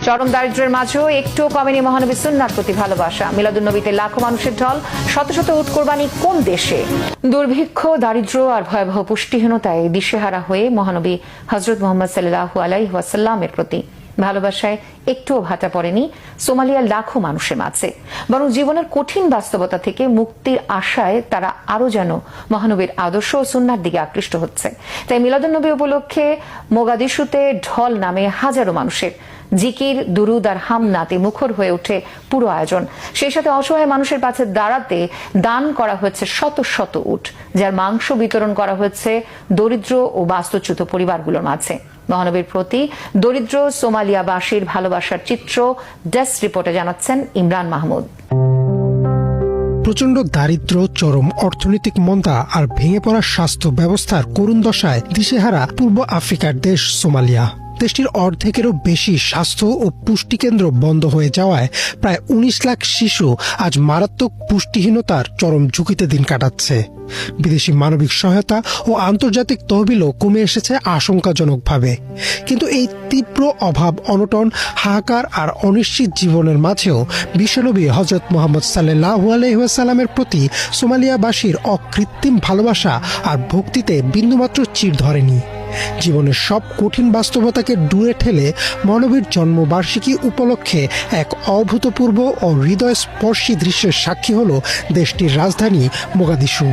চরম দারিদ্র্যের মাঝেও একটু কমেনি মহানবী সুন্নাহর প্রতি ভালোবাসা। মিলাদুন্নবীতে লাখো মানুষের ঢল, শত শত উট কোরবানি কোন দেশে? দুর্ভিক্ষ, দারিদ্র্য আর ভয়াবহ পুষ্টিহীনতায় দিশেহারা হয়ে মহানবী হযরত মুহাম্মদ সাল্লাল্লাহু আলাইহি ওয়াসাল্লামের প্রতি ভালোবাসায় একটুও ভাটা পড়েনি সোমালিয়ার লাখো মানুষের মাঝে। বরং জীবনের কঠিন বাস্তবতা থেকে মুক্তির আশায় তারা আরো যেন মহানবীর আদর্শ ও সুন্নাহর দিকে আকৃষ্ট হচ্ছে। তাই মিলাদুন্নবী উপলক্ষে মোগাদিশুতে ঢল নামে হাজারো মানুষের জিকির, দুরুদ আর হামনাতে মুখর হয়ে ওঠে পুরো আয়োজন। সেই সাথে অসহায় মানুষের পাশে দাঁড়াতে দান করা হয়েছে শত শত উট, যার মাংস বিতরণ করা হয়েছে দরিদ্র ও বাস্তুচ্যুত পরিবারগুলোর মাঝে। মহানবীর প্রতি দরিদ্র সোমালিয়াবাসীর ভালোবাসার চিত্র ডেস্ক রিপোর্টে জানাচ্ছেন ইমরান মাহমুদ। প্রচণ্ড দারিদ্র্য, চরম অর্থনৈতিক মন্দা আর ভেঙে পড়া স্বাস্থ্য ব্যবস্থার করুণ দশায় দিশেহারা পূর্ব আফ্রিকার দেশ সোমালিয়া। দেশটির অর্ধেকেরও বেশি স্বাস্থ্য ও পুষ্টি কেন্দ্র বন্ধ হয়ে যাওয়ায় প্রায় ১৯ লাখ শিশু আজ মারাত্মক পুষ্টিহীনতার চরম ঝুঁকিতে দিন কাটাচ্ছে। বিদেশি মানবিক সহায়তা ও আন্তর্জাতিক তহবিলও কমে এসেছে আশঙ্কাজনকভাবে। কিন্তু এই তীব্র অভাব, অনটন, হাহাকার আর অনিশ্চিত জীবনের মাঝেও বিশ্বনবী হযরত মুহাম্মদ সাল্লাল্লাহু আলাইহি ওয়াসাল্লামের প্রতি সোমালিয়াবাসীর অকৃত্রিম ভালোবাসা আর ভক্তিতে বিন্দুমাত্র চির ধরেনি। জীবনের সব কঠিন বাস্তবতাকে দূরে ঠেলে মহানবীর জন্মবার্ষিকী উপলক্ষে এক অভূতপূর্ব ও হৃদয়স্পর্শী দৃশ্যের সাক্ষী হল দেশটির রাজধানী মোগাদিশু।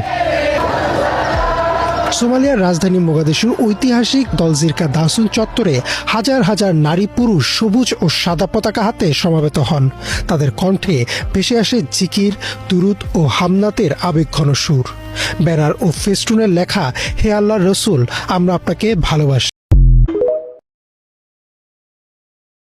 সোমালিয়ার রাজধানী মোগাদিশুর ঐতিহাসিক দলজিরকা দাসুন চত্বরে হাজার হাজার নারী পুরুষ সবুজ ও সাদা পতাকা হাতে সমাবেত হন। তাদের কণ্ঠে ভেসে আসে জিকির, দুরুদ ও হামনাতের আবেগঘন সুর। ব্যানার ও ফেস্টুনের লেখা, হে আল্লাহর রসুল, আমরা আপনাকে ভালোবাসি।